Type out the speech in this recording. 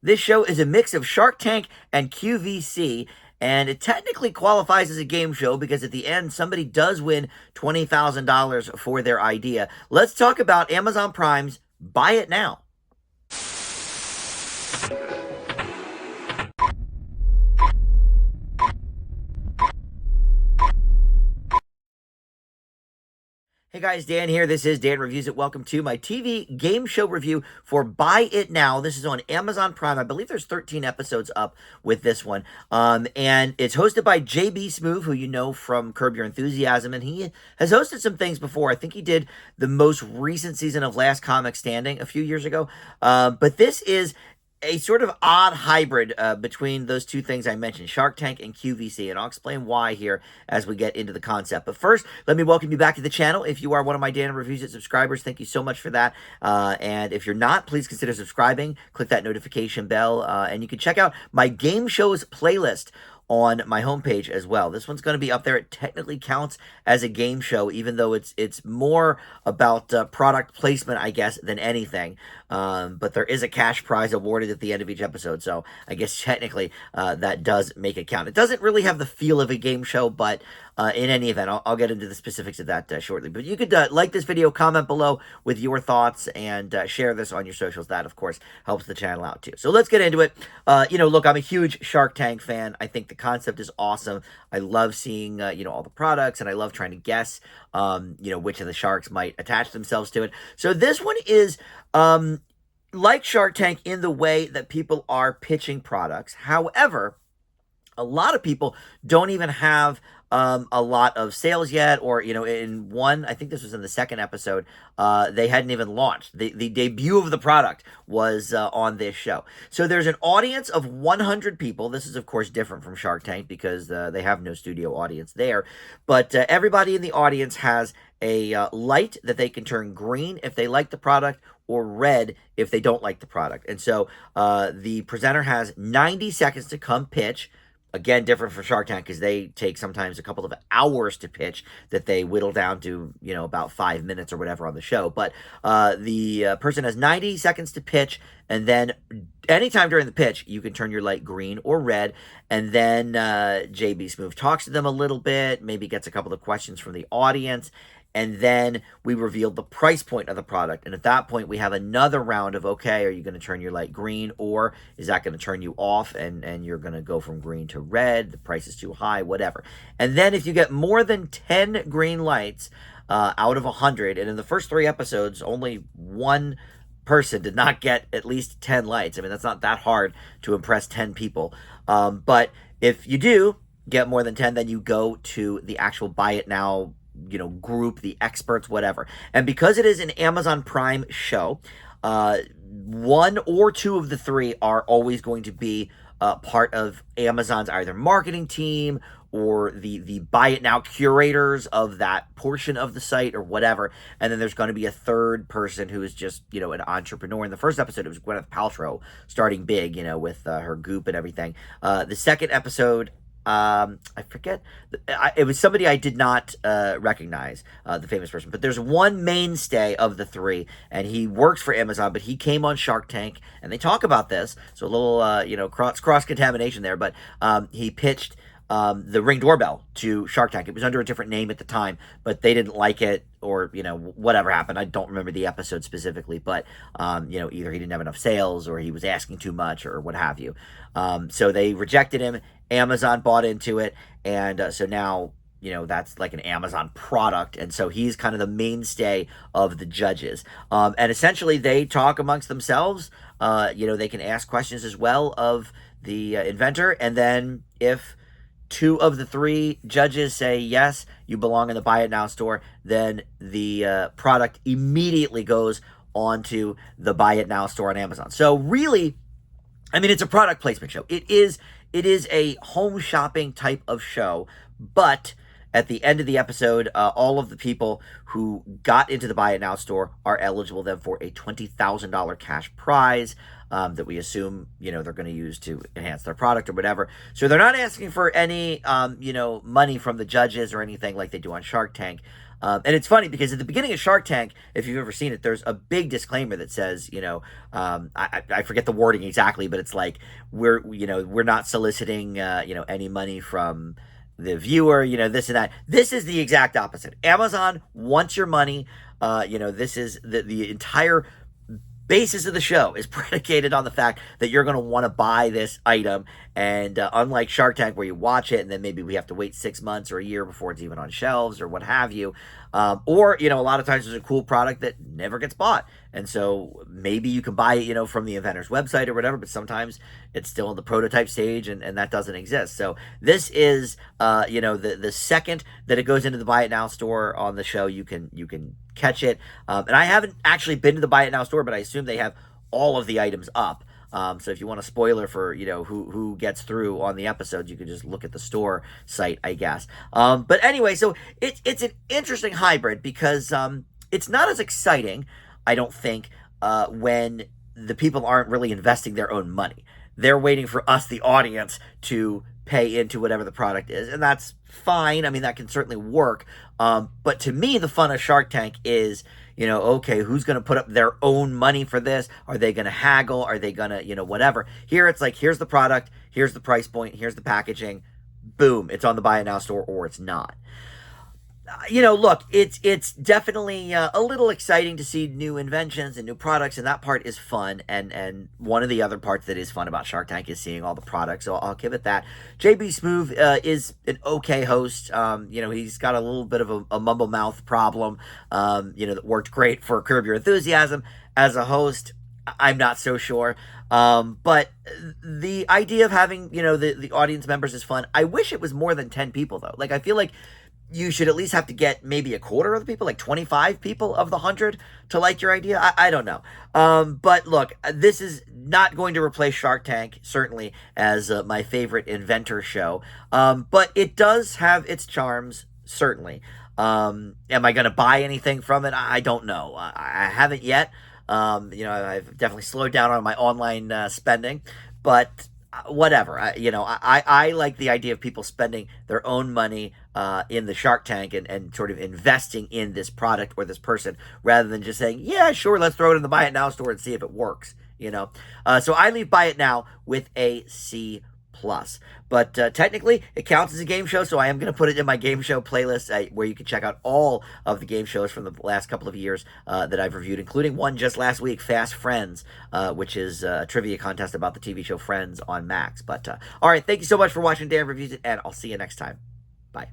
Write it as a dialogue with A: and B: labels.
A: This show is a mix of Shark Tank and QVC, and it technically qualifies as a game show because at the end, somebody does win $20,000 for their idea. Let's talk about Amazon Prime's Buy It Now. Hey guys, Dan here. This is Dan Reviews It. Welcome to my TV game show review for Buy It Now. This is on Amazon Prime. I believe there's 13 episodes up with this one. And it's hosted by JB Smoove, who you know from Curb Your Enthusiasm. And he has hosted some things before. I think he did the most recent season of Last Comic Standing a few years ago. But this is a sort of odd hybrid between those two things I mentioned, Shark Tank and QVC, and I'll explain why here as we get into the concept. But first, let me welcome you back to the channel. If you are one of my Dan Reviews It subscribers, thank you so much for that. And if you're not, please consider subscribing. Click that notification bell, and you can check out my game shows playlist on my homepage as well. This one's going to be up there. It technically counts as a game show, even though it's more about product placement, I guess, than anything. But there is a cash prize awarded at the end of each episode, so I guess technically that does make it count. It doesn't really have the feel of a game show, but in any event, I'll get into the specifics of that shortly. But you could like this video, comment below with your thoughts, and share this on your socials. That, of course, helps the channel out too. So let's get into it. Look, I'm a huge Shark Tank fan. I think the concept is awesome. I love seeing, all the products, and I love trying to guess, which of the sharks might attach themselves to it. So this one is like Shark Tank in the way that people are pitching products. However, a lot of people don't even have a lot of sales yet, or, in one, I think this was in the second episode, they hadn't even launched. The debut of the product was on this show. So there's an audience of 100 people. This is, of course, different from Shark Tank because they have no studio audience there. But everybody in the audience has a light that they can turn green if they like the product, or red if they don't like the product. And so the presenter has 90 seconds to come pitch. Again, different from Shark Tank because they take sometimes a couple of hours to pitch that they whittle down to, about 5 minutes or whatever on the show. But the person has 90 seconds to pitch, and then anytime during the pitch, you can turn your light green or red, and then JB Smoove talks to them a little bit, maybe gets a couple of questions from the audience, and then we reveal the price point of the product. And at that point, we have another round of, okay, are you going to turn your light green, or is that going to turn you off and you're going to go from green to red? The price is too high, whatever. And then if you get more than 10 green lights out of 100, and in the first 3 episodes, only one person did not get at least 10 lights. I mean, that's not that hard to impress 10 people. But if you do get more than 10, then you go to the actual Buy It Now group, the experts, whatever. And because it is an Amazon Prime show, 1 or 2 of the 3 are always going to be part of Amazon's either marketing team or the Buy It Now curators of that portion of the site or whatever. And then there's going to be a third person who is just, an entrepreneur. In the first episode, it was Gwyneth Paltrow starting big, with her Goop and everything. The second episode, I forget, it was somebody I did not recognize, the famous person, but there's one mainstay of the 3, and he works for Amazon, but he came on Shark Tank, and they talk about this, so a little cross-contamination there, but he pitched the Ring doorbell to Shark Tank. It was under a different name at the time, but they didn't like it, or, whatever happened. I don't remember the episode specifically, but, either he didn't have enough sales, or he was asking too much, or what have you. So they rejected him. Amazon bought into it, and so now, that's like an Amazon product, and so he's kind of the mainstay of the judges. And essentially, they talk amongst themselves. They can ask questions as well of the inventor, and then if 2 of the 3 judges say, yes, you belong in the Buy It Now store, then the product immediately goes onto the Buy It Now store on Amazon. So really, I mean, it's a product placement show. It is a home shopping type of show, but at the end of the episode, all of the people who got into the Buy It Now store are eligible then for a $20,000 cash prize that we assume, they're going to use to enhance their product or whatever. So they're not asking for any, money from the judges or anything like they do on Shark Tank. And it's funny because at the beginning of Shark Tank, if you've ever seen it, there's a big disclaimer that says, I forget the wording exactly, but it's like we're not soliciting any money from the viewer, this and that. This is the exact opposite. Amazon wants your money. This is the entire basis of the show is predicated on the fact that you're going to want to buy this item. And unlike Shark Tank, where you watch it and then maybe we have to wait 6 months or a year before it's even on shelves or what have you, or a lot of times there's a cool product that never gets bought, and so maybe you can buy it from the inventor's website or whatever, but sometimes it's still in the prototype stage, and that doesn't exist. So this is the second that it goes into the Buy It Now store on the show, you can catch it. And I haven't actually been to the Buy It Now store, but I assume they have all of the items up. So if you want a spoiler for who gets through on the episodes, you can just look at the store site, I guess. But anyway, so it's an interesting hybrid because it's not as exciting, I don't think, when the people aren't really investing their own money. They're waiting for us, the audience, to pay into whatever the product is, and that's fine. I mean, that can certainly work. But to me, the fun of Shark Tank is, okay, who's going to put up their own money for this? Are they going to haggle? Are they going to, whatever? Here, it's like, here's the product, here's the price point, here's the packaging, boom, it's on the Buy It Now store, or it's not. Look, it's definitely a little exciting to see new inventions and new products, and that part is fun. And one of the other parts that is fun about Shark Tank is seeing all the products, so I'll give it that. JB Smoove is an okay host. He's got a little bit of a mumble mouth problem, that worked great for Curb Your Enthusiasm. As a host, I'm not so sure. But the idea of having, the audience members is fun. I wish it was more than 10 people, though. Like, I feel like you should at least have to get maybe a quarter of the people, like 25 people of the 100 to like your idea. I don't know. But look, this is not going to replace Shark Tank, certainly, as my favorite inventor show. But it does have its charms, certainly. Am I going to buy anything from it? I don't know. I haven't yet. I've definitely slowed down on my online spending, but whatever. I like the idea of people spending their own money in the Shark Tank and sort of investing in this product or this person, rather than just saying, yeah, sure, let's throw it in the Buy It Now store and see if it works. So I leave Buy It Now with a C+. But technically, it counts as a game show, so I am going to put it in my game show playlist, where you can check out all of the game shows from the last couple of years that I've reviewed, including one just last week, Fast Friends, which is a trivia contest about the TV show Friends on Max. But all right, thank you so much for watching Dan Reviews It, and I'll see you next time. Bye.